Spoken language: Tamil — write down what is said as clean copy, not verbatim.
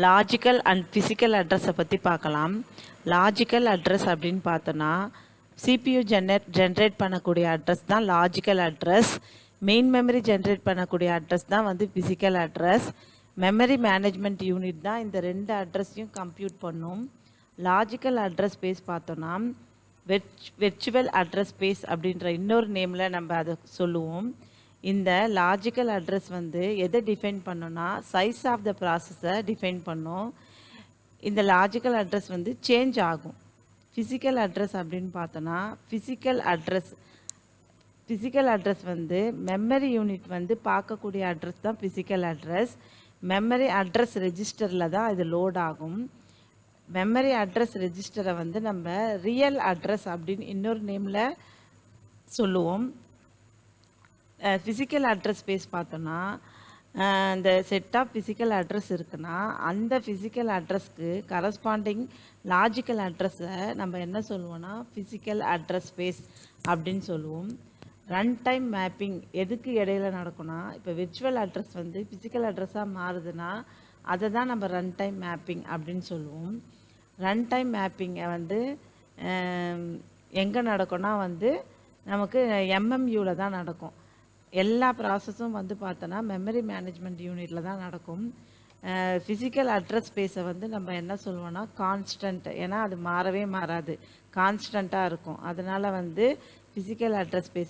லாஜிக்கல் அண்ட் ஃபிசிக்கல் அட்ரஸை பற்றி பார்க்கலாம். லாஜிக்கல் அட்ரஸ் அப்படின்னு பார்த்தோன்னா சிபியு ஜென்ரேட் பண்ணக்கூடிய அட்ரஸ் தான் logical address. Main memory generate பண்ணக்கூடிய அட்ரஸ் தான் வந்து physical address. Memory management unit தான் இந்த ரெண்டு அட்ரஸையும் கம்ப்யூட் பண்ணும். லாஜிக்கல் அட்ரஸ் ஸ்பேஸ் பார்த்தோன்னா வெர்ச்சுவல் அட்ரஸ் ஸ்பேஸ் அப்படின்ற இன்னொரு நேமில் நம்ம அதை சொல்லுவோம். இந்த லாஜிக்கல் அட்ரஸ் வந்து எதை டிஃபைன் பண்ணோன்னா சைஸ் ஆஃப் த ப்ராசஸை டிஃபைன் பண்ணோம். இந்த லாஜிக்கல் அட்ரஸ் வந்து சேஞ்ச் ஆகும். ஃபிசிக்கல் அட்ரஸ் அப்படின்னு பார்த்தோன்னா ஃபிசிக்கல் அட்ரஸ் வந்து மெமரி யூனிட் வந்து பார்க்கக்கூடிய அட்ரஸ் தான் ஃபிசிக்கல் அட்ரஸ். மெமரி அட்ரஸ் ரெஜிஸ்டரில் தான் இது லோட் ஆகும். மெமரி அட்ரஸ் ரெஜிஸ்டரை வந்து நம்ம ரியல் அட்ரஸ் அப்படின்னு இன்னொரு நேமில் சொல்லுவோம். ஃபிசிக்கல் அட்ரஸ் ஸ்பேஸ் பார்த்தோன்னா இந்த செட் ஆஃப் ஃபிசிக்கல் அட்ரஸ் இருக்குன்னா அந்த ஃபிசிக்கல் அட்ரஸ்க்கு கரஸ்பாண்டிங் லாஜிக்கல் அட்ரஸை நம்ம என்ன சொல்லுவோம்னா ஃபிசிக்கல் அட்ரஸ் ஸ்பேஸ் அப்படின்னு சொல்லுவோம். ரன் டைம் மேப்பிங் எதுக்கு இடையில நடக்கும்னா இப்போ விர்ச்சுவல் அட்ரஸ் வந்து ஃபிசிக்கல் அட்ரஸாக மாறுதுன்னா அதை தான் நம்ம ரன் டைம் மேப்பிங் அப்படின்னு சொல்லுவோம். ரன் டைம் மேப்பிங்கை வந்து எங்கே நடக்கும்னா வந்து நமக்கு எம்எம்யூவில் தான் நடக்கும். எல்லா ப்ராசஸும் வந்து பார்த்தோன்னா மெமரி மேனேஜ்மெண்ட் யூனிட்டில் தான் நடக்கும். ஃபிசிக்கல் அட்ரஸ் ஸ்பேஸை வந்து நம்ம என்ன சொல்லுவோம்னா கான்ஸ்டன்ட், ஏன்னா அது மாறவே மாறாது, கான்ஸ்டண்ட்டாக இருக்கும். அதனால் வந்து ஃபிசிக்கல் அட்ரஸ் ஸ்பேஸ்